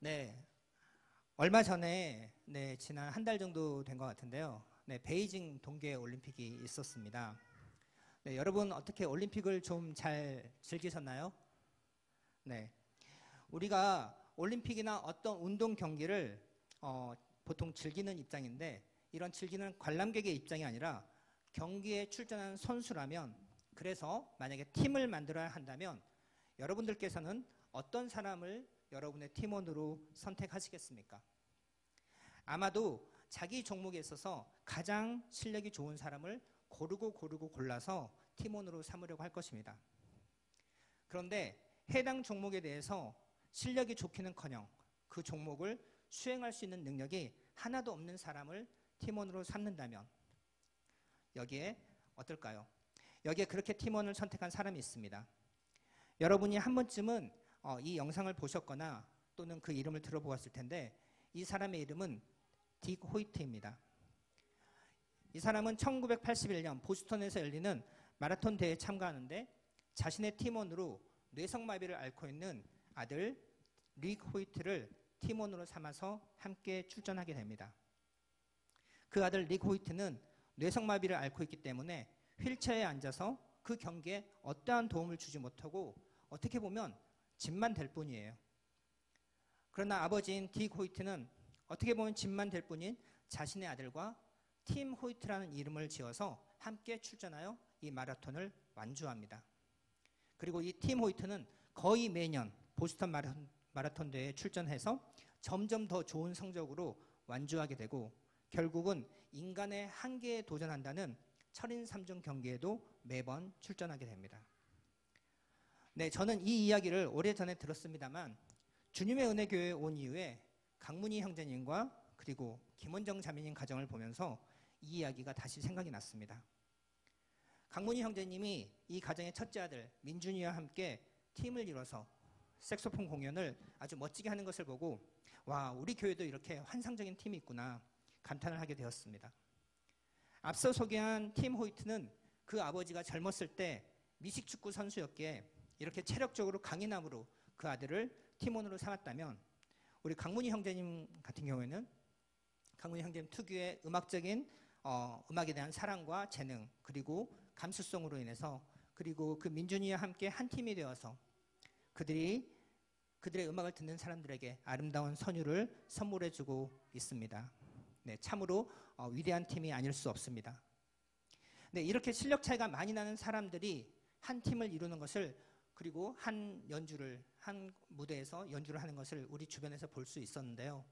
네, 얼마 전에 지난 한 달 정도 된 것 같은데요. 베이징 동계 올림픽이 있었습니다. 여러분 어떻게 올림픽을 좀 잘 즐기셨나요? 네, 우리가 올림픽이나 어떤 운동 경기를 보통 즐기는 입장인데 이런 즐기는 관람객의 입장이 아니라 경기에 출전하는 선수라면 그래서 만약에 팀을 만들어야 한다면 여러분들께서는 어떤 사람을 여러분의 팀원으로 선택하시겠습니까? 아마도 자기 종목에 있어서 가장 실력이 좋은 사람을 고르고 골라서 팀원으로 삼으려고 할 것입니다. 그런데 해당 종목에 대해서 실력이 좋기는커녕 그 종목을 수행할 수 있는 능력이 하나도 없는 사람을 팀원으로 삼는다면 여기에 어떨까요? 여기에 그렇게 팀원을 선택한 사람이 있습니다. 여러분이 한 번쯤은 이 영상을 보셨거나 또는 그 이름을 들어보았을 텐데 이 사람의 이름은 딕 호이트입니다. 이 사람은 1981년 보스턴에서 열리는 마라톤 대회에 참가하는데 자신의 팀원으로 뇌성마비를 앓고 있는 아들 릭 호이트를 팀원으로 삼아서 함께 출전하게 됩니다. 그 아들 릭 호이트는 뇌성마비를 앓고 있기 때문에 휠체어에 앉아서 그 경기에 어떠한 도움을 주지 못하고 어떻게 보면 짐만 될 뿐이에요. 그러나 아버지인 딕 호이트는 어떻게 보면 짐만 될 뿐인 자신의 아들과 팀 호이트라는 이름을 지어서 함께 출전하여 이 마라톤을 완주합니다. 그리고 이 팀 호이트는 거의 매년 보스턴 마라톤 대회에 출전해서 점점 더 좋은 성적으로 완주하게 되고 결국은 인간의 한계에 도전한다는 철인 3종 경기에도 매번 출전하게 됩니다. 네, 저는 이 이야기를 오래전에 들었습니다만 주님의 은혜 교회에 온 이후에 강문희 형제님과 그리고 김원정 자매님 가정을 보면서 이 이야기가 다시 생각이 났습니다. 강문희 형제님이 이 가정의 첫째 아들 민준이와 함께 팀을 이뤄서 색소폰 공연을 아주 멋지게 하는 것을 보고 와, 우리 교회도 이렇게 환상적인 팀이 있구나 감탄을 하게 되었습니다. 앞서 소개한 팀 호이트는 그 아버지가 젊었을 때 미식축구 선수였기에 이렇게 체력적으로 강인함으로 그 아들을 팀원으로 삼았다면 우리 강문희 형제님 같은 경우에는 강문희 형제님 특유의 음악적인 음악에 대한 사랑과 재능 그리고 감수성으로 인해서 그리고 그 민준이와 함께 한 팀이 되어서 그들의 음악을 듣는 사람들에게 아름다운 선율을 선물해주고 있습니다. 네, 참으로 위대한 팀이 아닐 수 없습니다. 네, 이렇게 실력 차이가 많이 나는 사람들이 한 팀을 이루는 것을 그리고 한 무대에서 연주를 하는 것을 우리 주변에서 볼 수 있었는데요.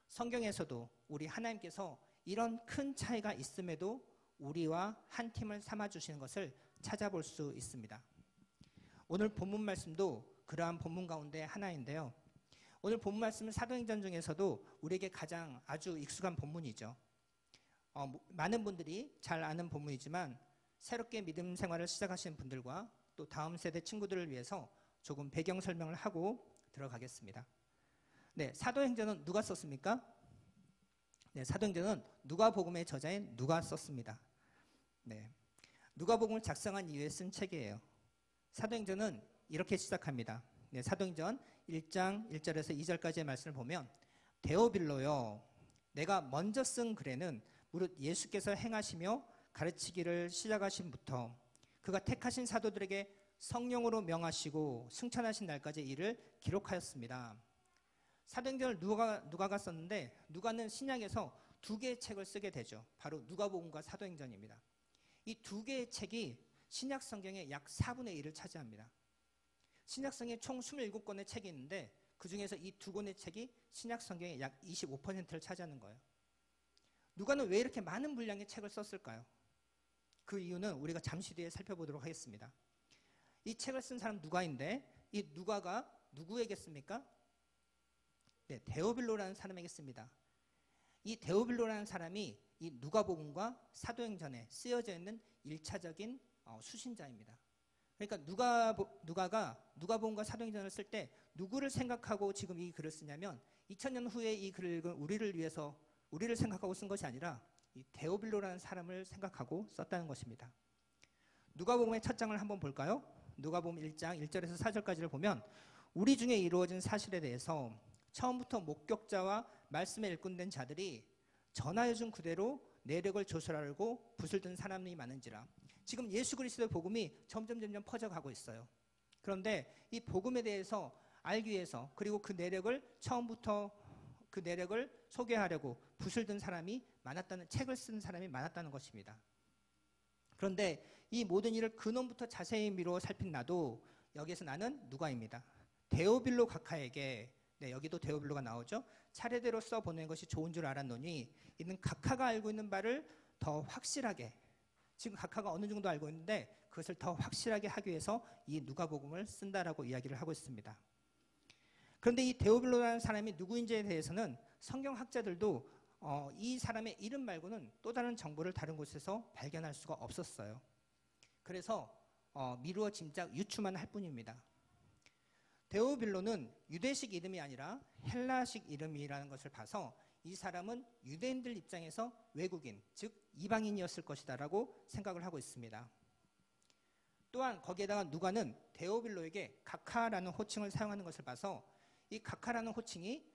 성경에서도 우리 하나님께서 이런 큰 차이가 있음에도 우리와 한 팀을 삼아주시는 것을 찾아볼 수 있습니다. 오늘 본문 말씀도 그러한 본문 가운데 하나인데요. 오늘 본문 말씀은 사도행전 중에서도 우리에게 가장 아주 익숙한 본문이죠. 많은 분들이 잘 아는 본문이지만 새롭게 믿음 생활을 시작하시는 분들과 또 다음 세대 친구들을 위해서 조금 배경 설명을 하고 들어가겠습니다. 네, 사도행전은 누가 썼습니까? 네, 사도행전은 누가복음의 저자인 누가 썼습니다. 네, 누가복음을 작성한 이후에 쓴 책이에요. 사도행전은 이렇게 시작합니다. 네, 사도행전 1장 1절에서 2절까지의 말씀을 보면 데오빌로요, 내가 먼저 쓴 글에는 무릇 예수께서 행하시며 가르치기를 시작하신부터 그가 택하신 사도들에게 성령으로 명하시고 승천하신 날까지 이를 기록하였습니다. 사도행전을 누가가 썼는데 누가는 신약에서 두 개의 책을 쓰게 되죠. 바로 누가복음과 사도행전입니다. 이 두 개의 책이 신약 성경의 약 4분의 1을 차지합니다. 신약 성경에 총 27권의 책이 있는데 그 중에서 이 두 권의 책이 신약 성경의 약 25%를 차지하는 거예요. 누가는 왜 이렇게 많은 분량의 책을 썼을까요? 그 이유는 우리가 잠시 뒤에 살펴보도록 하겠습니다. 이 책을 쓴 사람 누가인데 이 누가가 누구에겠습니까? 네, 데오빌로라는 사람에게 씁니다. 이 데오빌로라는 사람이 이 누가복음과 사도행전에 쓰여져 있는 1차적인 수신자입니다. 그러니까 누가가 누가복음과 사도행전을 쓸 때 누구를 생각하고 지금 이 글을 쓰냐면 2000년 후에 이 글을 읽은 우리를 생각하고 쓴 것이 아니라 이 데오빌로라는 사람을 생각하고 썼다는 것입니다. 누가복음의 첫 장을 한번 볼까요? 누가복음 1장 1절에서 4절까지를 보면 우리 중에 이루어진 사실에 대해서 처음부터 목격자와 말씀에 일꾼된 자들이 전하여준 그대로 내력을 조설하려고 붓을 든 사람이 많은지라. 지금 예수 그리스도의 복음이 점점 퍼져가고 있어요. 그런데 이 복음에 대해서 알기 위해서, 그리고 그 내력을 처음부터 그 내력을 소개하려고 붓을 든 사람이 많았다는, 책을 쓴 사람이 많았다는 것입니다. 그런데 이 모든 일을 근원부터 자세히 미루어 살핀 나도 여기에서 나는 누가입니다. 데오빌로 각하에게, 여기도 데오빌로가 나오죠. 차례대로 써보내는 것이 좋은 줄 알았노니 이는 각하가 알고 있는 바를 더 확실하게, 지금 각하가 어느 정도 알고 있는데 그것을 더 확실하게 하기 위해서 이 누가복음을 쓴다라고 이야기를 하고 있습니다. 그런데 이 데오빌로라는 사람이 누구인지에 대해서는 성경학자들도 이 사람의 이름 말고는 또 다른 정보를 다른 곳에서 발견할 수가 없었어요. 그래서 미루어 짐작, 유추만 할 뿐입니다. 데오빌로는 유대식 이름이 아니라 헬라식 이름이라는 것을 봐서 이 사람은 유대인들 입장에서 외국인, 즉 이방인이었을 것이다라고 생각을 하고 있습니다. 또한 거기에다가 누가는 데오빌로에게 각하라는 호칭을 사용하는 것을 봐서 이 각하라는 호칭이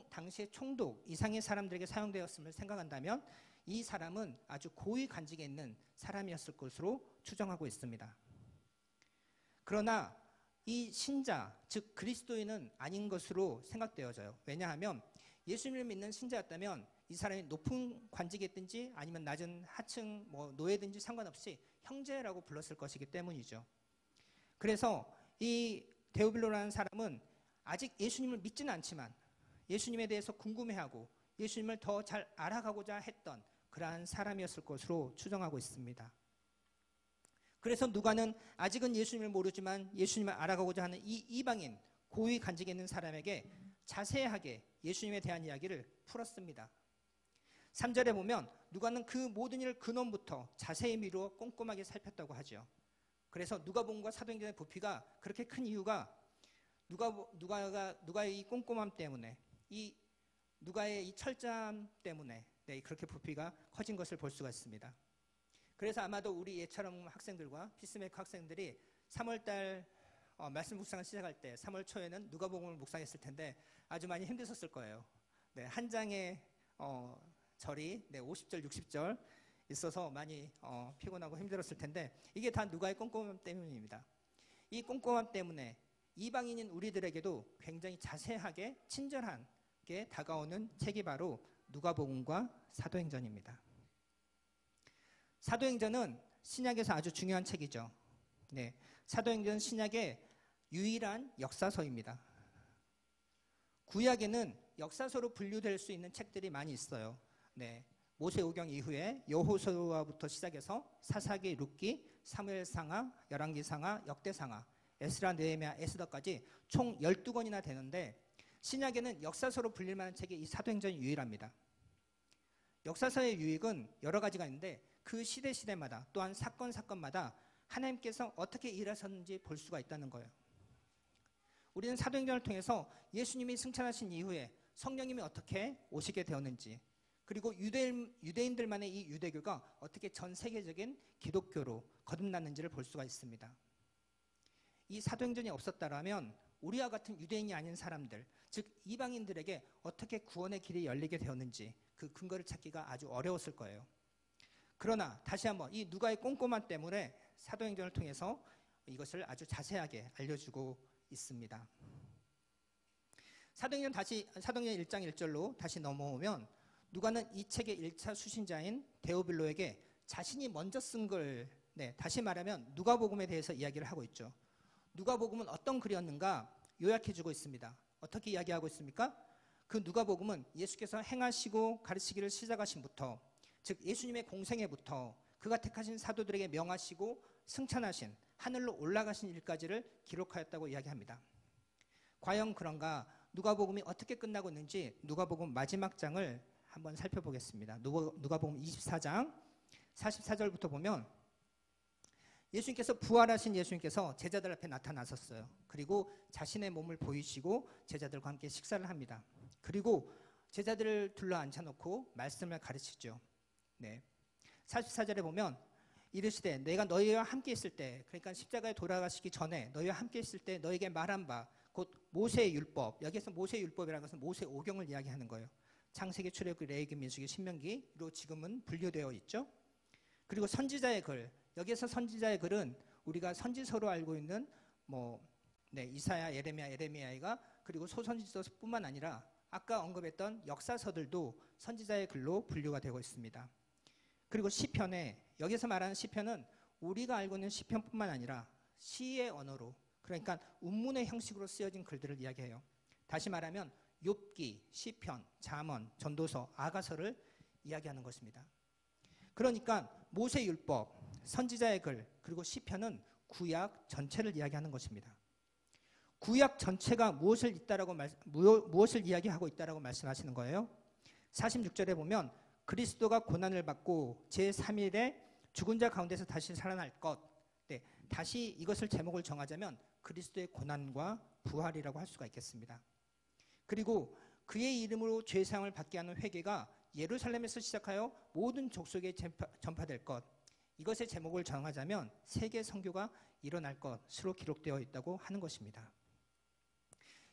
당시의 총독 이상의 사람들에게 사용되었음을 생각한다면 이 사람은 아주 고위 관직에 있는 사람이었을 것으로 추정하고 있습니다. 그러나 이 신자, 즉 그리스도인은 아닌 것으로 생각되어져요. 왜냐하면 예수님을 믿는 신자였다면 이 사람이 높은 관직에 있든지 아니면 낮은 하층 노예든지 상관없이 형제라고 불렀을 것이기 때문이죠. 그래서 이 데오빌로라는 사람은 아직 예수님을 믿지는 않지만 예수님에 대해서 궁금해하고 예수님을 더 잘 알아가고자 했던 그러한 사람이었을 것으로 추정하고 있습니다. 그래서 누가는 아직은 예수님을 모르지만 예수님을 알아가고자 하는 이 이방인, 고위 관직에 있는 사람에게 자세하게 예수님에 대한 이야기를 풀었습니다. 3절에 보면 누가는 그 모든 일을 근원부터 자세히 미루어 꼼꼼하게 살폈다고 하죠. 그래서 누가복음과 사도행전의 부피가 그렇게 큰 이유가 누가의 이 꼼꼼함 때문에, 이 누가의 이 철저함 때문에 그렇게 부피가 커진 것을 볼 수가 있습니다. 그래서 아마도 우리 예처럼 학생들과 피스메이커 학생들이 3월달 말씀 묵상을 시작할 때 3월 초에는 누가복음을 묵상했을 텐데 아주 많이 힘드셨을 거예요. 한 장의 절이 50절, 60절 있어서 많이 피곤하고 힘들었을 텐데 이게 다 누가의 꼼꼼함 때문입니다. 이 꼼꼼함 때문에 이방인인 우리들에게도 굉장히 자세하게 친절하게 다가오는 책이 바로 누가복음과 사도행전입니다. 사도행전은 신약에서 아주 중요한 책이죠. 사도행전은 신약의 유일한 역사서입니다. 구약에는 역사서로 분류될 수 있는 책들이 많이 있어요. 모세오경 이후에 여호수아부터 시작해서 사사기, 룻기, 사무엘상하, 열왕기상하, 역대상하, 에스라, 느헤미야, 에스더까지 총 12권이나 되는데 신약에는 역사서로 불릴 만한 책이 이 사도행전이 유일합니다. 역사서의 유익은 여러 가지가 있는데 그 시대마다 또한 사건마다 하나님께서 어떻게 일하셨는지 볼 수가 있다는 거예요. 우리는 사도행전을 통해서 예수님이 승천하신 이후에 성령님이 어떻게 오시게 되었는지, 그리고 유대인들만의 이 유대교가 어떻게 전 세계적인 기독교로 거듭났는지를 볼 수가 있습니다. 이 사도행전이 없었다면 우리와 같은 유대인이 아닌 사람들, 즉 이방인들에게 어떻게 구원의 길이 열리게 되었는지 그 근거를 찾기가 아주 어려웠을 거예요. 그러나 다시 한번 이 누가의 꼼꼼함 때문에 사도행전을 통해서 이것을 아주 자세하게 알려주고 있습니다. 사도행전 1장 1절로 다시 넘어오면 누가는 이 책의 1차 수신자인 데오빌로에게 자신이 먼저 쓴 걸, 다시 말하면 누가복음에 대해서 이야기를 하고 있죠. 누가복음은 어떤 글이었는가 요약해주고 있습니다. 어떻게 이야기하고 있습니까? 그 누가복음은 예수께서 행하시고 가르치기를 시작하신부터, 즉 예수님의 공생애부터 그가 택하신 사도들에게 명하시고 승천하신, 하늘로 올라가신 일까지를 기록하였다고 이야기합니다. 과연 그런가? 누가복음이 어떻게 끝나고 있는지 누가복음 마지막 장을 한번 살펴보겠습니다. 누가복음 24장 44절부터 보면 예수님께서 부활하신 예수님께서 제자들 앞에 나타나셨어요. 그리고 자신의 몸을 보이시고 제자들과 함께 식사를 합니다. 그리고 제자들을 둘러 앉혀놓고 말씀을 가르치죠. 44절에 보면 이르시되 내가 너희와 함께 있을 때, 그러니까 십자가에 돌아가시기 전에 너희와 함께 있을 때 너희에게 말한 바 곧 모세의 율법, 여기에서 모세의 율법이라는 것은 모세 오경을 이야기하는 거예요. 창세기, 출애굽기, 레위기, 민수기, 신명기로 지금은 분류되어 있죠. 그리고 선지자의 글, 여기에서 선지자의 글은 우리가 선지서로 알고 있는 이사야, 예레미야가 그리고 소선지서뿐만 아니라 아까 언급했던 역사서들도 선지자의 글로 분류가 되고 있습니다. 그리고 시편에, 여기서 말하는 시편은 우리가 알고 있는 시편뿐만 아니라 시의 언어로, 그러니까 운문의 형식으로 쓰여진 글들을 이야기해요. 다시 말하면 욥기, 시편, 잠언, 전도서, 아가서를 이야기하는 것입니다. 그러니까 모세율법, 선지자의 글, 그리고 시편은 구약 전체를 이야기하는 것입니다. 구약 전체가 무엇을 이야기하고 있다라고 말씀하시는 거예요? 46절에 보면 그리스도가 고난을 받고 제3일에 죽은 자 가운데서 다시 살아날 것. 네, 다시 이것을 제목을 정하자면 그리스도의 고난과 부활이라고 할 수가 있겠습니다. 그리고 그의 이름으로 죄사함을 받게 하는 회개가 예루살렘에서 시작하여 모든 족속에 전파될 것. 이것의 제목을 정하자면 세계 선교가 일어날 것으로 기록되어 있다고 하는 것입니다.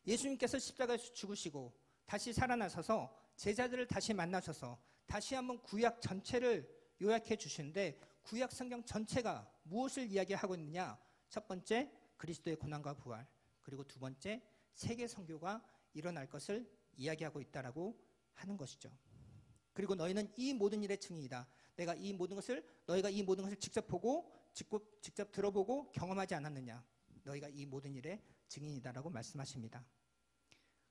예수님께서 십자가에서 죽으시고 다시 살아나셔서 제자들을 다시 만나셔서 다시 한번 구약 전체를 요약해 주시는데 구약 성경 전체가 무엇을 이야기하고 있느냐? 첫 번째, 그리스도의 고난과 부활, 그리고 두 번째, 세계 선교가 일어날 것을 이야기하고 있다라고 하는 것이죠. 그리고 너희는 이 모든 일의 증인이다. 너희가 이 모든 것을 직접 보고 직접 들어보고 경험하지 않았느냐? 너희가 이 모든 일의 증인이다라고 말씀하십니다.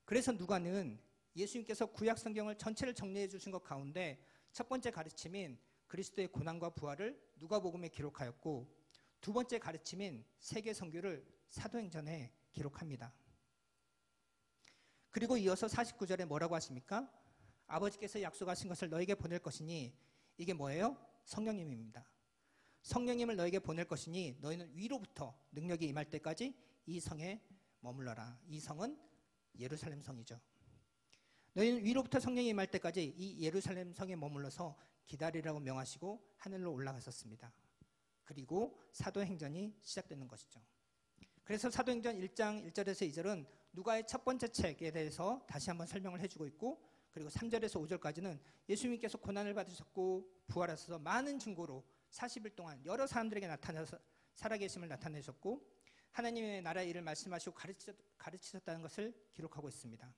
그래서 누가는 예수님께서 구약 성경을 전체를 정리해 주신 것 가운데 첫 번째 가르침인 그리스도의 고난과 부활을 누가복음에 기록하였고 두 번째 가르침인 세계 선교를 사도행전에 기록합니다. 그리고 이어서 49절에 뭐라고 하십니까? 아버지께서 약속하신 것을 너에게 보낼 것이니 이게 뭐예요? 성령님입니다. 성령님을 너에게 보낼 것이니 너희는 위로부터 능력이 임할 때까지 이 성에 머물러라. 이 성은 예루살렘 성이죠. 너희는 위로부터 성령이 임할 때까지 이 예루살렘 성에 머물러서 기다리라고 명하시고 하늘로 올라가셨습니다. 그리고 사도행전이 시작되는 것이죠. 그래서 사도행전 1장 1절에서 2절은 누가의 첫 번째 책에 대해서 다시 한번 설명을 해주고 있고 그리고 3절에서 5절까지는 예수님께서 고난을 받으셨고 부활하셔서 많은 증거로 40일 동안 여러 사람들에게 나타나서 살아계심을 나타내셨고 하나님의 나라의 일을 말씀하시고 가르치셨다는 것을 기록하고 있습니다.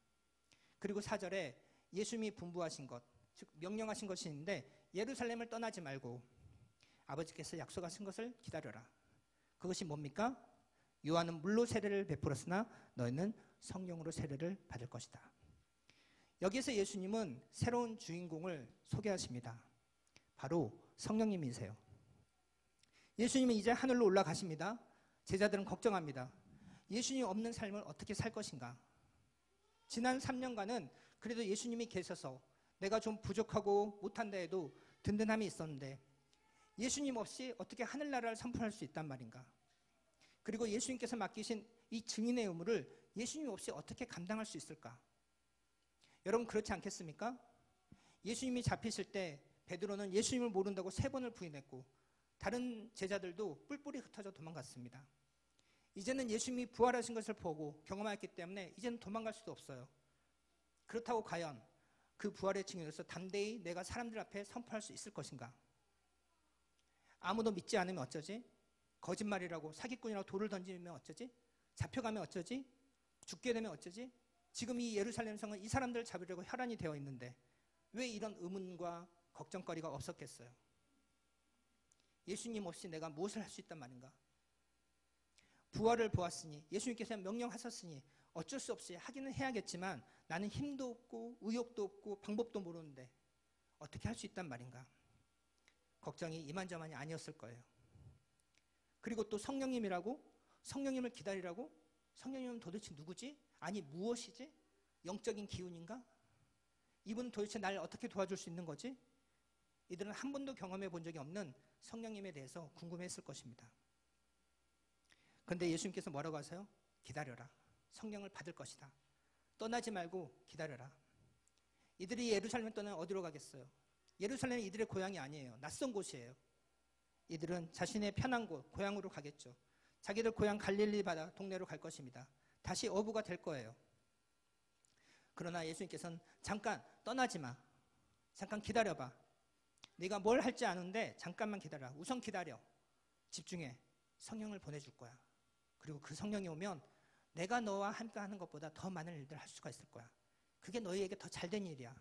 그리고 4절에 예수님이 분부하신 것, 즉 명령하신 것이 있는데 예루살렘을 떠나지 말고 아버지께서 약속하신 것을 기다려라. 그것이 뭡니까? 요한은 물로 세례를 베풀었으나 너희는 성령으로 세례를 받을 것이다. 여기서 예수님은 새로운 주인공을 소개하십니다. 바로 성령님이세요. 예수님은 이제 하늘로 올라가십니다. 제자들은 걱정합니다. 예수님 없는 삶을 어떻게 살 것인가? 지난 3년간은 그래도 예수님이 계셔서 내가 좀 부족하고 못한다 해도 든든함이 있었는데 예수님 없이 어떻게 하늘나라를 선포할 수 있단 말인가? 그리고 예수님께서 맡기신 이 증인의 의무를 예수님 없이 어떻게 감당할 수 있을까? 여러분 그렇지 않겠습니까? 예수님이 잡히실 때 베드로는 예수님을 모른다고 3번을 부인했고 다른 제자들도 뿔뿔이 흩어져 도망갔습니다. 이제는 예수님이 부활하신 것을 보고 경험했기 때문에 이제는 도망갈 수도 없어요. 그렇다고 과연 그 부활의 증인으로서 담대히 내가 사람들 앞에 선포할 수 있을 것인가? 아무도 믿지 않으면 어쩌지? 거짓말이라고 사기꾼이라고 돌을 던지면 어쩌지? 잡혀가면 어쩌지? 죽게 되면 어쩌지? 지금 이 예루살렘 성은 이 사람들을 잡으려고 혈안이 되어 있는데 왜 이런 의문과 걱정거리가 없었겠어요? 예수님 없이 내가 무엇을 할 수 있단 말인가? 부활을 보았으니 예수님께서 명령하셨으니 어쩔 수 없이 하기는 해야겠지만 나는 힘도 없고 의욕도 없고 방법도 모르는데 어떻게 할 수 있단 말인가? 걱정이 이만저만이 아니었을 거예요. 그리고 또 성령님이라고? 성령님을 기다리라고? 성령님은 도대체 누구지? 아니 무엇이지? 영적인 기운인가? 이분은 도대체 날 어떻게 도와줄 수 있는 거지? 이들은 한 번도 경험해 본 적이 없는 성령님에 대해서 궁금했을 것입니다. 그런데 예수님께서 뭐라고 하세요? 기다려라. 성령을 받을 것이다. 떠나지 말고 기다려라. 이들이 예루살렘을 떠나면 어디로 가겠어요? 예루살렘은 이들의 고향이 아니에요. 낯선 곳이에요. 이들은 자신의 편한 곳, 고향으로 가겠죠. 자기들 고향 갈릴리 바다 동네로 갈 것입니다. 다시 어부가 될 거예요. 그러나 예수님께서는 잠깐 떠나지 마. 잠깐 기다려봐. 네가 뭘 할지 아는데 잠깐만 기다려. 우선 기다려. 집중해. 성령을 보내줄 거야. 그리고 그 성령이 오면 내가 너와 함께 하는 것보다 더 많은 일들을 할 수가 있을 거야. 그게 너희에게 더 잘된 일이야.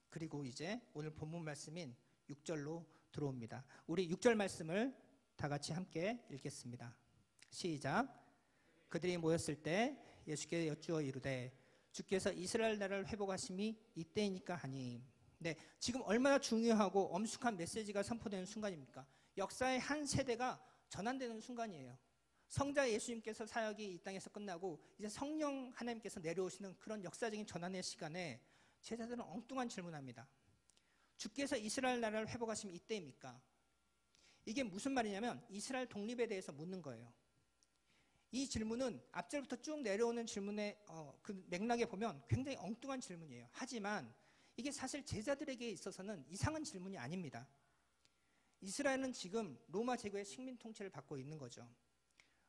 그리고 이제 오늘 본문 말씀인 6절로 들어옵니다. 우리 6절 말씀을 다 같이 함께 읽겠습니다. 시작. 그들이 모였을 때 예수께 여쭈어 이르되 주께서 이스라엘 나라를 회복하심이 이때이니까 하니. 네, 지금 얼마나 중요하고 엄숙한 메시지가 선포되는 순간입니까? 역사의 한 세대가 전환되는 순간이에요. 성자 예수님께서 사역이 이 땅에서 끝나고 이제 성령 하나님께서 내려오시는 그런 역사적인 전환의 시간에 제자들은 엉뚱한 질문합니다. 주께서 이스라엘 나라를 회복하시면 이때입니까? 이게 무슨 말이냐면 이스라엘 독립에 대해서 묻는 거예요. 이 질문은 앞절부터 쭉 내려오는 질문의 그 맥락에 보면 굉장히 엉뚱한 질문이에요. 하지만 이게 사실 제자들에게 있어서는 이상한 질문이 아닙니다. 이스라엘은 지금 로마 제국의 식민 통치를 받고 있는 거죠.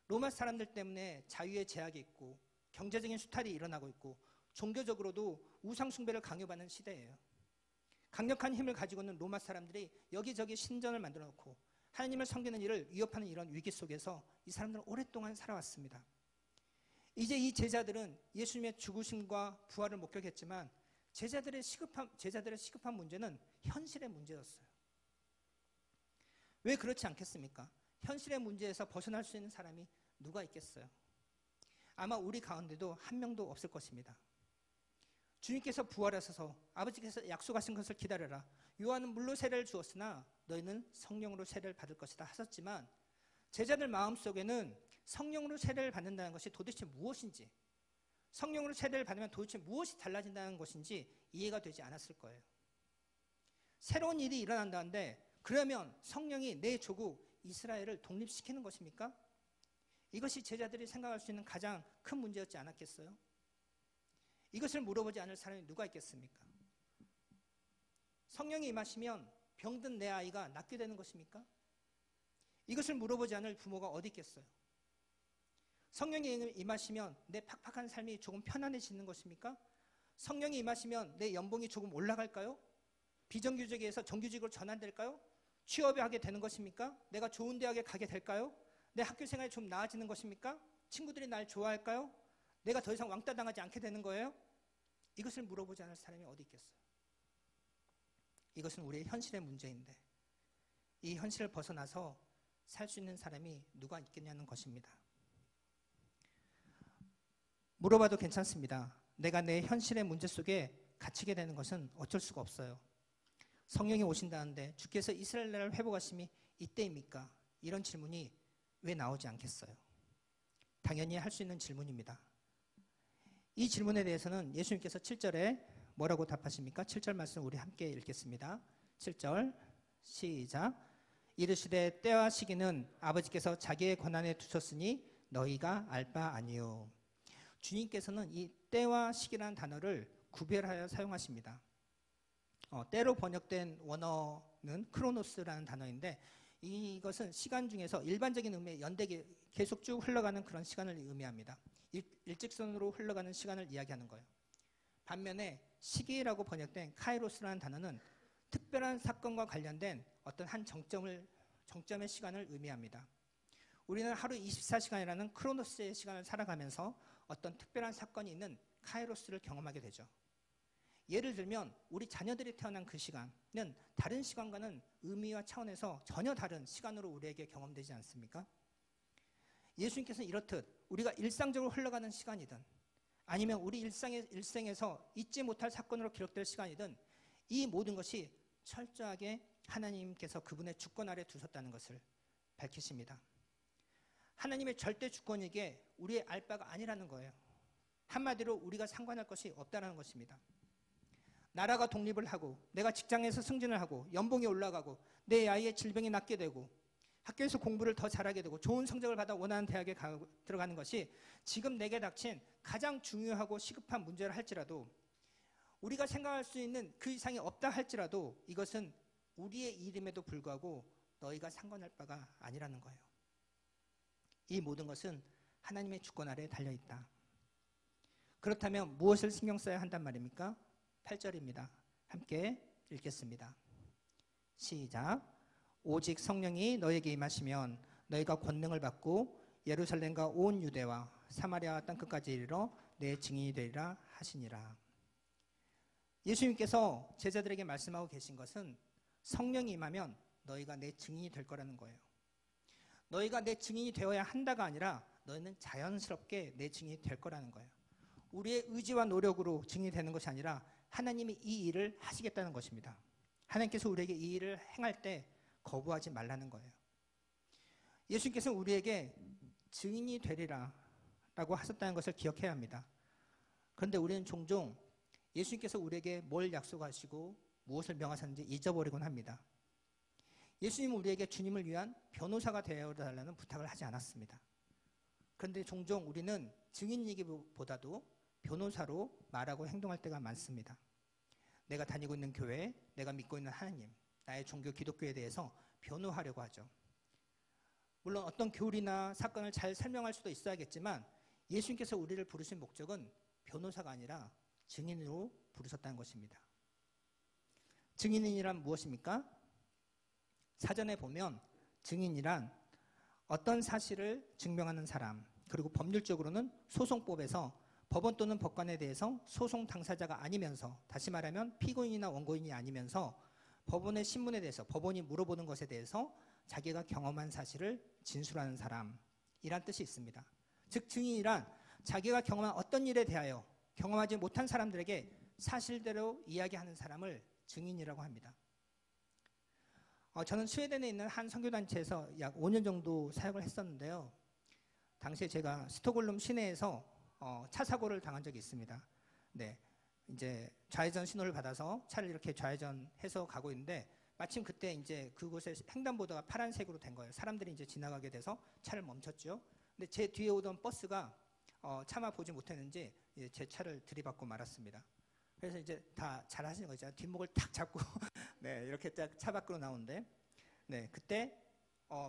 로마 사람들 때문에 자유의 제약이 있고 경제적인 수탈이 일어나고 있고 종교적으로도 우상 숭배를 강요받는 시대예요. 강력한 힘을 가지고 있는 로마 사람들이 여기저기 신전을 만들어 놓고 하나님을 섬기는 일을 위협하는 이런 위기 속에서 이 사람들은 오랫동안 살아왔습니다. 이제 이 제자들은 예수님의 죽으심과 부활을 목격했지만 제자들의 시급한 문제는 현실의 문제였어요. 왜 그렇지 않겠습니까? 현실의 문제에서 벗어날 수 있는 사람이 누가 있겠어요? 아마 우리 가운데도 한 명도 없을 것입니다. 주님께서 부활하셔서 아버지께서 약속하신 것을 기다려라. 요한은 물로 세례를 주었으나 너희는 성령으로 세례를 받을 것이다 하셨지만 제자들 마음속에는 성령으로 세례를 받는다는 것이 도대체 무엇인지, 성령으로 세례를 받으면 도대체 무엇이 달라진다는 것인지 이해가 되지 않았을 거예요. 새로운 일이 일어난다는데 그러면 성령이 내 조국 이스라엘을 독립시키는 것입니까? 이것이 제자들이 생각할 수 있는 가장 큰 문제였지 않았겠어요? 이것을 물어보지 않을 사람이 누가 있겠습니까? 성령이 임하시면 병든 내 아이가 낫게 되는 것입니까? 이것을 물어보지 않을 부모가 어디 있겠어요? 성령이 임하시면 내 팍팍한 삶이 조금 편안해지는 것입니까? 성령이 임하시면 내 연봉이 조금 올라갈까요? 비정규직에서 정규직으로 전환될까요? 취업을 하게 되는 것입니까? 내가 좋은 대학에 가게 될까요? 내 학교 생활이 좀 나아지는 것입니까? 친구들이 날 좋아할까요? 내가 더 이상 왕따 당하지 않게 되는 거예요? 이것을 물어보지 않을 사람이 어디 있겠어요? 이것은 우리의 현실의 문제인데 이 현실을 벗어나서 살 수 있는 사람이 누가 있겠냐는 것입니다. 물어봐도 괜찮습니다. 내가 내 현실의 문제 속에 갇히게 되는 것은 어쩔 수가 없어요. 성령이 오신다는데 주께서 이스라엘 나라를 회복하심이 이때입니까? 이런 질문이 왜 나오지 않겠어요? 당연히 할 수 있는 질문입니다. 이 질문에 대해서는 예수님께서 7절에 뭐라고 답하십니까? 7절 말씀 우리 함께 읽겠습니다. 7절 시작. 이르시되 때와 시기는 아버지께서 자기의 권한에 두셨으니 너희가 알 바 아니요. 주님께서는 이 때와 시기라는 단어를 구별하여 사용하십니다. 때로 번역된 원어는 크로노스라는 단어인데 이것은 시간 중에서 일반적인 의미의 연대기 계속 쭉 흘러가는 그런 시간을 의미합니다. 일직선으로 흘러가는 시간을 이야기하는 거예요. 반면에 시기라고 번역된 카이로스라는 단어는 특별한 사건과 관련된 어떤 한 정점의 시간을 의미합니다. 우리는 하루 24시간이라는 크로노스의 시간을 살아가면서 어떤 특별한 사건이 있는 카이로스를 경험하게 되죠. 예를 들면 우리 자녀들이 태어난 그 시간은 다른 시간과는 의미와 차원에서 전혀 다른 시간으로 우리에게 경험되지 않습니까? 예수님께서는 이렇듯 우리가 일상적으로 흘러가는 시간이든 아니면 우리 일생에서 잊지 못할 사건으로 기록될 시간이든 이 모든 것이 철저하게 하나님께서 그분의 주권 아래 두셨다는 것을 밝히십니다. 하나님의 절대 주권이기에 우리의 알 바가 아니라는 거예요. 한마디로 우리가 상관할 것이 없다는 것입니다. 나라가 독립을 하고 내가 직장에서 승진을 하고 연봉이 올라가고 내 아이의 질병이 낫게 되고 학교에서 공부를 더 잘하게 되고 좋은 성적을 받아 원하는 대학에 들어가는 것이 지금 내게 닥친 가장 중요하고 시급한 문제라 할지라도 우리가 생각할 수 있는 그 이상이 없다 할지라도 이것은 우리의 일임에도 불구하고 너희가 상관할 바가 아니라는 거예요. 이 모든 것은 하나님의 주권 아래에 달려있다. 그렇다면 무엇을 신경 써야 한단 말입니까? 8절입니다. 함께 읽겠습니다. 시작. 오직 성령이 너에게 임하시면 너희가 권능을 받고 예루살렘과 온 유대와 사마리아 땅끝까지 이르러 내 증인이 되리라 하시니라. 예수님께서 제자들에게 말씀하고 계신 것은 성령이 임하면 너희가 내 증인이 될 거라는 거예요. 너희가 내 증인이 되어야 한다가 아니라 너희는 자연스럽게 내 증인이 될 거라는 거예요. 우리의 의지와 노력으로 증인이 되는 것이 아니라 하나님이 이 일을 하시겠다는 것입니다. 하나님께서 우리에게 이 일을 행할 때 거부하지 말라는 거예요. 예수님께서는 우리에게 증인이 되리라 라고 하셨다는 것을 기억해야 합니다. 그런데 우리는 종종 예수님께서 우리에게 뭘 약속하시고 무엇을 명하셨는지 잊어버리곤 합니다. 예수님은 우리에게 주님을 위한 변호사가 되어달라는 부탁을 하지 않았습니다. 그런데 종종 우리는 증인이기보다도 변호사로 말하고 행동할 때가 많습니다. 내가 다니고 있는 교회, 내가 믿고 있는 하나님, 나의 종교 기독교에 대해서 변호하려고 하죠. 물론 어떤 교리나 사건을 잘 설명할 수도 있어야겠지만 예수님께서 우리를 부르신 목적은 변호사가 아니라 증인으로 부르셨다는 것입니다. 증인이란 무엇입니까? 사전에 보면 증인이란 어떤 사실을 증명하는 사람, 그리고 법률적으로는 소송법에서 법원 또는 법관에 대해서 소송 당사자가 아니면서, 다시 말하면 피고인이나 원고인이 아니면서 법원의 신문에 대해서, 법원이 물어보는 것에 대해서 자기가 경험한 사실을 진술하는 사람이란 뜻이 있습니다. 즉 증인이란 자기가 경험한 어떤 일에 대하여 경험하지 못한 사람들에게 사실대로 이야기하는 사람을 증인이라고 합니다. 저는 스웨덴에 있는 한 선교단체에서 약 5년 정도 사역을 했었는데요. 당시에 제가 스톡홀름 시내에서 차 사고를 당한 적이 있습니다. 네, 이제 좌회전 신호를 받아서 차를 이렇게 좌회전해서 가고 있는데 마침 그때 이제 그곳에 횡단보도가 파란색으로 된 거예요. 사람들이 이제 지나가게 돼서 차를 멈췄죠. 근데 제 뒤에 오던 버스가 차마 보지 못했는지 제 차를 들이받고 말았습니다. 그래서 이제 다 잘 하시는 거죠. 뒷목을 탁 잡고 네, 이렇게 딱 차 밖으로 나오는데, 네, 그때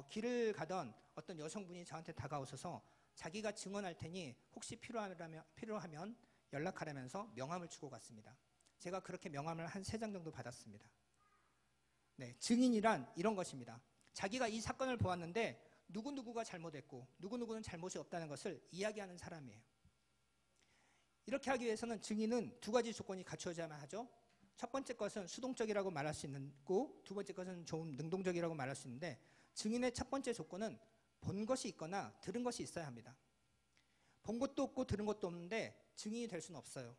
길을 가던 어떤 여성분이 저한테 다가오셔서 자기가 증언할 테니 혹시 필요하면 연락하라면서 명함을 주고 갔습니다. 제가 그렇게 명함을 한 3장 정도 받았습니다. 네, 증인이란 이런 것입니다. 자기가 이 사건을 보았는데 누구누구가 잘못했고 누구누구는 잘못이 없다는 것을 이야기하는 사람이에요. 이렇게 하기 위해서는 증인은 2가지 조건이 갖추어져야만 하죠. 첫 번째 것은 수동적이라고 말할 수 있고, 두 번째 것은 좀 능동적이라고 말할 수 있는데, 증인의 첫 번째 조건은 본 것이 있거나 들은 것이 있어야 합니다. 본 것도 없고 들은 것도 없는데 증인이 될 수는 없어요.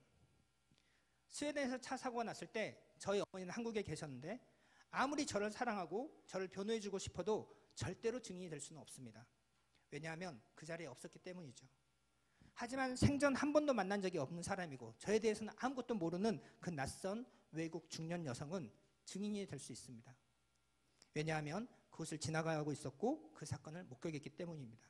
스웨덴에서 차 사고가 났을 때 저희 어머니는 한국에 계셨는데 아무리 저를 사랑하고 저를 변호해주고 싶어도 절대로 증인이 될 수는 없습니다. 왜냐하면 그 자리에 없었기 때문이죠. 하지만 생전 한 번도 만난 적이 없는 사람이고 저에 대해서는 아무것도 모르는 그 낯선 외국 중년 여성은 증인이 될 수 있습니다. 왜냐하면 그것을 지나가고 있었고 그 사건을 목격했기 때문입니다.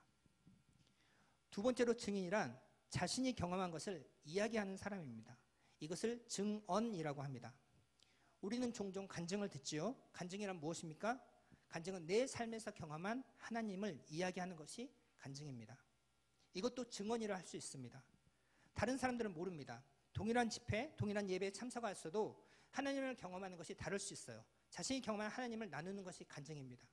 두 번째로 증인이란 자신이 경험한 것을 이야기하는 사람입니다. 이것을 증언이라고 합니다. 우리는 종종 간증을 듣지요. 간증이란 무엇입니까? 간증은 내 삶에서 경험한 하나님을 이야기하는 것이 간증입니다. 이것도 증언이라 할 수 있습니다. 다른 사람들은 모릅니다. 동일한 집회, 동일한 예배에 참석했어도 하나님을 경험하는 것이 다를 수 있어요. 자신이 경험한 하나님을 나누는 것이 간증입니다.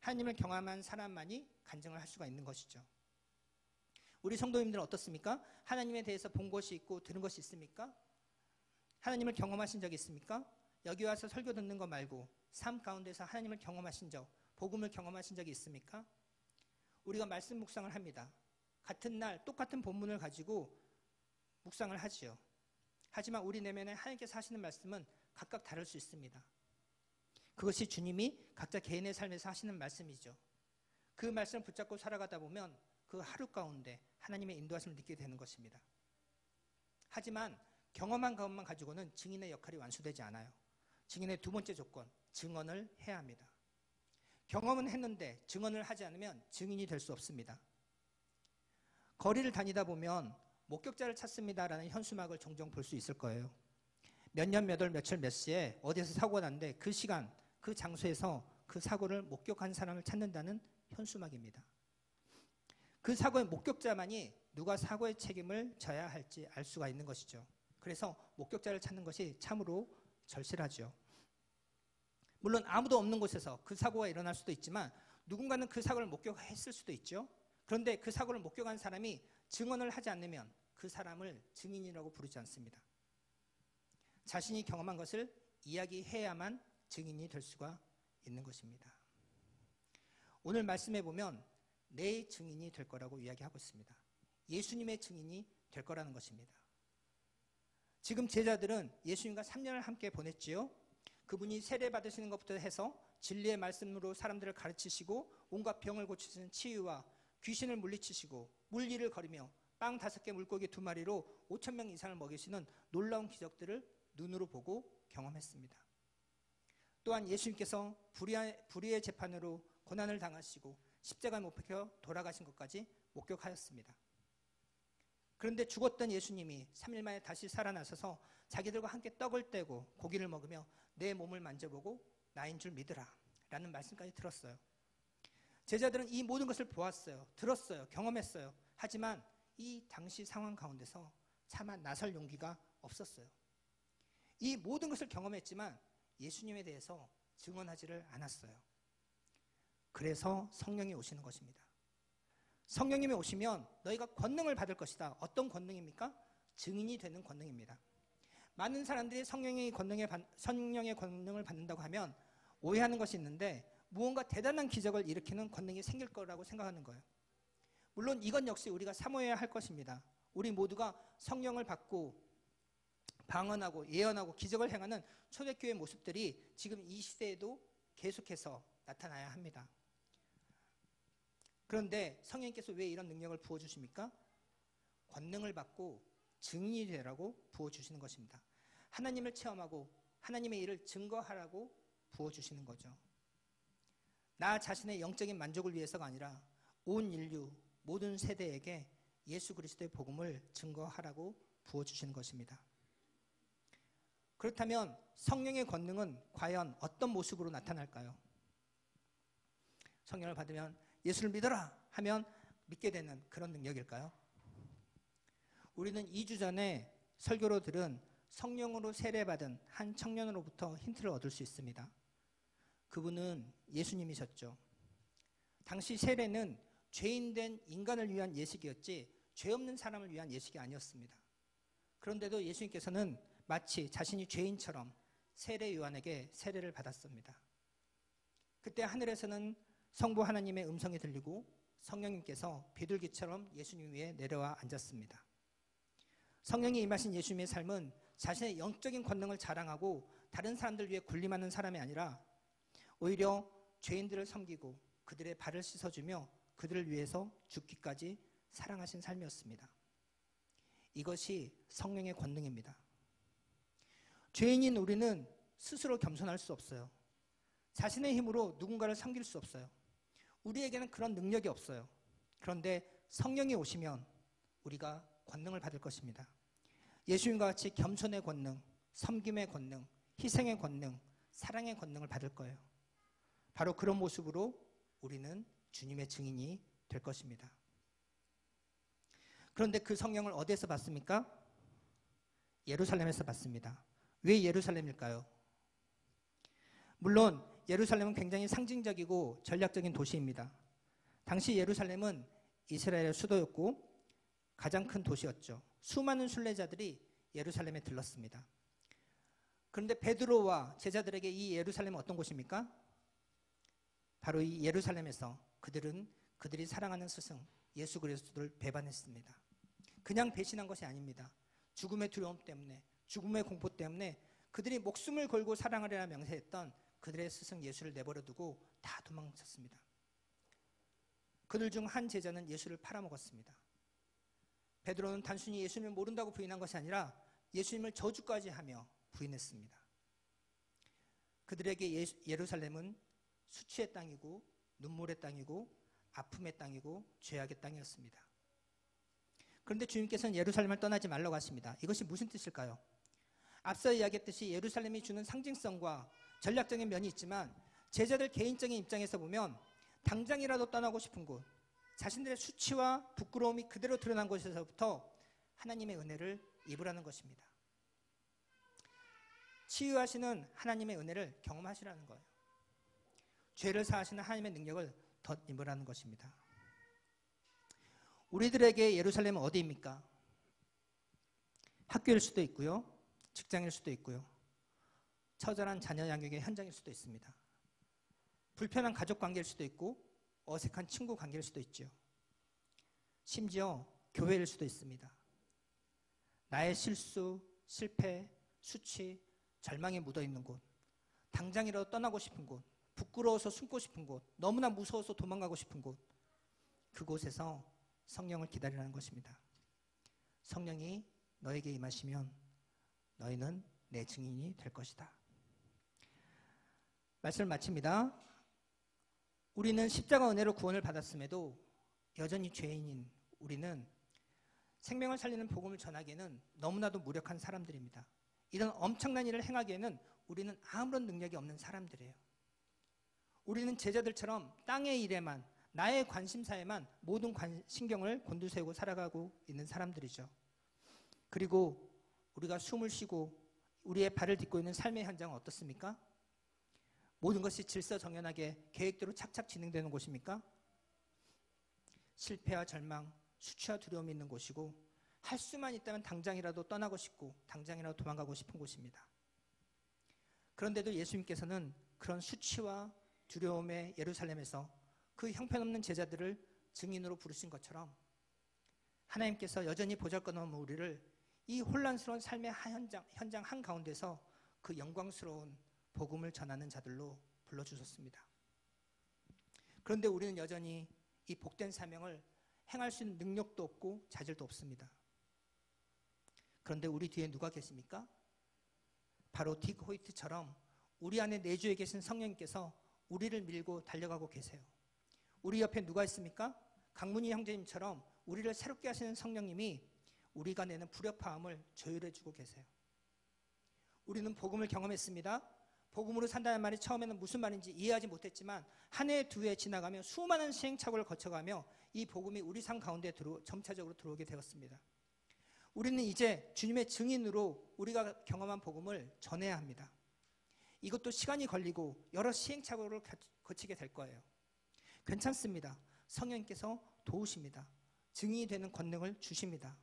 하나님을 경험한 사람만이 간증을 할 수가 있는 것이죠. 우리 성도님들은 어떻습니까? 하나님에 대해서 본 것이 있고 들은 것이 있습니까? 하나님을 경험하신 적이 있습니까? 여기 와서 설교 듣는 거 말고 삶 가운데서 하나님을 경험하신 적, 복음을 경험하신 적이 있습니까? 우리가 말씀 묵상을 합니다. 같은 날 똑같은 본문을 가지고 묵상을 하지요. 하지만 우리 내면에 하나님께서 하시는 말씀은 각각 다를 수 있습니다. 그것이 주님이 각자 개인의 삶에서 하시는 말씀이죠. 그 말씀을 붙잡고 살아가다 보면 그 하루 가운데 하나님의 인도하심을 느끼게 되는 것입니다. 하지만 경험한 것만 가지고는 증인의 역할이 완수되지 않아요. 증인의 두 번째 조건, 증언을 해야 합니다. 경험은 했는데 증언을 하지 않으면 증인이 될 수 없습니다. 거리를 다니다 보면 목격자를 찾습니다라는 현수막을 종종 볼 수 있을 거예요. 몇 년, 몇 월, 며칠, 몇 시에 어디서 사고가 났는데 그 시간, 그 장소에서 그 사고를 목격한 사람을 찾는다는 현수막입니다. 그 사고의 목격자만이 누가 사고의 책임을 져야 할지 알 수가 있는 것이죠. 그래서 목격자를 찾는 것이 참으로 절실하죠. 물론 아무도 없는 곳에서 그 사고가 일어날 수도 있지만 누군가는 그 사고를 목격했을 수도 있죠. 그런데 그 사고를 목격한 사람이 증언을 하지 않으면 그 사람을 증인이라고 부르지 않습니다. 자신이 경험한 것을 이야기해야만 증인이 될 수가 있는 것입니다. 오늘 말씀해 보면 내 증인이 될 거라고 이야기하고 있습니다. 예수님의 증인이 될 거라는 것입니다. 지금 제자들은 예수님과 3년을 함께 보냈지요. 그분이 세례 받으시는 것부터 해서 진리의 말씀으로 사람들을 가르치시고 온갖 병을 고치시는 치유와 귀신을 물리치시고 물리를 거리며 빵 5개 물고기 2마리로 5,000명 이상을 먹이시는 놀라운 기적들을 눈으로 보고 경험했습니다. 또한 예수님께서 불의의 재판으로 고난을 당하시고 십자가에 못 박혀 돌아가신 것까지 목격하였습니다. 그런데 죽었던 예수님이 3일 만에 다시 살아나셔서 자기들과 함께 떡을 떼고 고기를 먹으며 내 몸을 만져보고 나인 줄 믿으라 라는 말씀까지 들었어요. 제자들은 이 모든 것을 보았어요. 들었어요. 경험했어요. 하지만 이 당시 상황 가운데서 차마 나설 용기가 없었어요. 이 모든 것을 경험했지만 예수님에 대해서 증언하지를 않았어요. 그래서 성령이 오시는 것입니다. 성령님이 오시면 너희가 권능을 받을 것이다. 어떤 권능입니까? 증인이 되는 권능입니다. 많은 사람들이 성령의 권능을 받는다고 하면 오해하는 것이 있는데 무언가 대단한 기적을 일으키는 권능이 생길 거라고 생각하는 거예요. 물론 이건 역시 우리가 사모해야 할 것입니다. 우리 모두가 성령을 받고 방언하고 예언하고 기적을 행하는 초대교회 모습들이 지금 이 시대에도 계속해서 나타나야 합니다. 그런데 성령님께서 왜 이런 능력을 부어주십니까? 권능을 받고 증인이 되라고 부어주시는 것입니다. 하나님을 체험하고 하나님의 일을 증거하라고 부어주시는 거죠. 나 자신의 영적인 만족을 위해서가 아니라 온 인류 모든 세대에게 예수 그리스도의 복음을 증거하라고 부어주시는 것입니다. 그렇다면 성령의 권능은 과연 어떤 모습으로 나타날까요? 성령을 받으면 예수를 믿어라 하면 믿게 되는 그런 능력일까요? 우리는 2주 전에 설교로 들은 성령으로 세례받은 한 청년으로부터 힌트를 얻을 수 있습니다. 그분은 예수님이셨죠. 당시 세례는 죄인된 인간을 위한 예식이었지 죄 없는 사람을 위한 예식이 아니었습니다. 그런데도 예수님께서는 마치 자신이 죄인처럼 세례 요한에게 세례를 받았습니다. 그때 하늘에서는 성부 하나님의 음성이 들리고 성령님께서 비둘기처럼 예수님 위에 내려와 앉았습니다. 성령이 임하신 예수님의 삶은 자신의 영적인 권능을 자랑하고 다른 사람들 위해 군림하는 사람이 아니라 오히려 죄인들을 섬기고 그들의 발을 씻어주며 그들을 위해서 죽기까지 사랑하신 삶이었습니다. 이것이 성령의 권능입니다. 죄인인 우리는 스스로 겸손할 수 없어요. 자신의 힘으로 누군가를 섬길 수 없어요. 우리에게는 그런 능력이 없어요. 그런데 성령이 오시면 우리가 권능을 받을 것입니다. 예수님과 같이 겸손의 권능, 섬김의 권능, 희생의 권능, 사랑의 권능을 받을 거예요. 바로 그런 모습으로 우리는 주님의 증인이 될 것입니다. 그런데 그 성령을 어디에서 받습니까? 예루살렘에서 받습니다. 왜 예루살렘일까요? 물론 예루살렘은 굉장히 상징적이고 전략적인 도시입니다. 당시 예루살렘은 이스라엘의 수도였고 가장 큰 도시였죠. 수많은 순례자들이 예루살렘에 들렀습니다. 그런데 베드로와 제자들에게 이 예루살렘은 어떤 곳입니까? 바로 이 예루살렘에서 그들이 사랑하는 스승 예수 그리스도를 배반했습니다. 그냥 배신한 것이 아닙니다. 죽음의 두려움 때문에, 죽음의 공포 때문에 그들이 목숨을 걸고 사랑하리라 맹세했던 그들의 스승 예수를 내버려 두고 다 도망쳤습니다. 그들 중 한 제자는 예수를 팔아먹었습니다. 베드로는 단순히 예수님을 모른다고 부인한 것이 아니라 예수님을 저주까지 하며 부인했습니다. 그들에게 예루살렘은 수치의 땅이고 눈물의 땅이고 아픔의 땅이고 죄악의 땅이었습니다. 그런데 주님께서는 예루살렘을 떠나지 말라고 하십니다. 이것이 무슨 뜻일까요? 앞서 이야기했듯이 예루살렘이 주는 상징성과 전략적인 면이 있지만 제자들 개인적인 입장에서 보면 당장이라도 떠나고 싶은 곳, 자신들의 수치와 부끄러움이 그대로 드러난 곳에서부터 하나님의 은혜를 입으라는 것입니다. 치유하시는 하나님의 은혜를 경험하시라는 거예요. 죄를 사하시는 하나님의 능력을 덧입으라는 것입니다. 우리들에게 예루살렘은 어디입니까? 학교일 수도 있고요. 직장일 수도 있고요. 처절한 자녀 양육의 현장일 수도 있습니다. 불편한 가족 관계일 수도 있고 어색한 친구 관계일 수도 있죠. 심지어 교회일 수도 있습니다. 나의 실수, 실패, 수치, 절망이 묻어있는 곳, 당장이라도 떠나고 싶은 곳, 부끄러워서 숨고 싶은 곳, 너무나 무서워서 도망가고 싶은 곳, 그곳에서 성령을 기다리라는 것입니다. 성령이 너에게 임하시면 너희는 내 증인이 될 것이다. 말씀을 마칩니다. 우리는 십자가 은혜로 구원을 받았음에도 여전히 죄인인 우리는 생명을 살리는 복음을 전하기에는 너무나도 무력한 사람들입니다. 이런 엄청난 일을 행하기에는 우리는 아무런 능력이 없는 사람들이에요. 우리는 제자들처럼 땅의 일에만, 나의 관심사에만 모든 신경을 곤두세우고 살아가고 있는 사람들이죠. 그리고 우리가 숨을 쉬고 우리의 발을 딛고 있는 삶의 현장은 어떻습니까? 모든 것이 질서정연하게 계획대로 착착 진행되는 곳입니까? 실패와 절망, 수치와 두려움이 있는 곳이고 할 수만 있다면 당장이라도 떠나고 싶고 당장이라도 도망가고 싶은 곳입니다. 그런데도 예수님께서는 그런 수치와 두려움의 예루살렘에서 그 형편없는 제자들을 증인으로 부르신 것처럼 하나님께서 여전히 보잘것없는 우리를 이 혼란스러운 삶의 현장 한가운데서 그 영광스러운 복음을 전하는 자들로 불러주셨습니다. 그런데 우리는 여전히 이 복된 사명을 행할 수 있는 능력도 없고 자질도 없습니다. 그런데 우리 뒤에 누가 계십니까? 바로 딕 호이트처럼 우리 안에 내주에 계신 성령님께서 우리를 밀고 달려가고 계세요. 우리 옆에 누가 있습니까? 강문희 형제님처럼 우리를 새롭게 하시는 성령님이 우리가 내는 불협화음을 조율해주고 계세요. 우리는 복음을 경험했습니다. 복음으로 산다는 말이 처음에는 무슨 말인지 이해하지 못했지만 한 해, 두 해 지나가며 수많은 시행착오를 거쳐가며 이 복음이 우리 삶 가운데 점차적으로 들어오게 되었습니다. 우리는 이제 주님의 증인으로 우리가 경험한 복음을 전해야 합니다. 이것도 시간이 걸리고 여러 시행착오를 거치게 될 거예요. 괜찮습니다. 성령님께서 도우십니다. 증인이 되는 권능을 주십니다.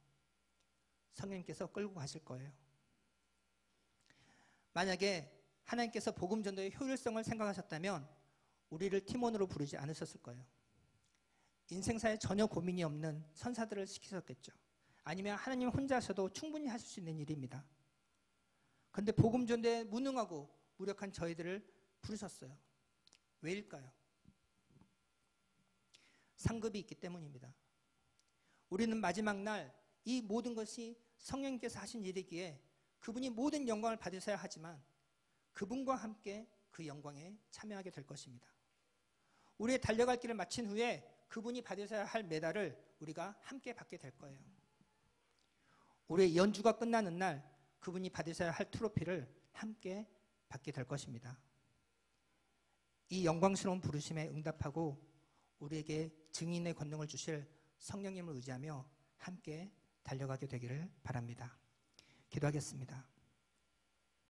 성령님께서 끌고 가실 거예요. 만약에 하나님께서 복음 전도의 효율성을 생각하셨다면 우리를 팀원으로 부르지 않으셨을 거예요. 인생사에 전혀 고민이 없는 선사들을 시키셨겠죠. 아니면 하나님 혼자 하셔도 충분히 하실 수 있는 일입니다. 그런데 복음 전도에 무능하고 무력한 저희들을 부르셨어요. 왜일까요? 상급이 있기 때문입니다. 우리는 마지막 날 이 모든 것이 성령님께서 하신 일이기에 그분이 모든 영광을 받으셔야 하지만 그분과 함께 그 영광에 참여하게 될 것입니다. 우리의 달려갈 길을 마친 후에 그분이 받으셔야 할 메달을 우리가 함께 받게 될 거예요. 우리의 연주가 끝나는 날 그분이 받으셔야 할 트로피를 함께 받게 될 것입니다. 이 영광스러운 부르심에 응답하고 우리에게 증인의 권능을 주실 성령님을 의지하며 함께 달려가게 되기를 바랍니다. 기도하겠습니다.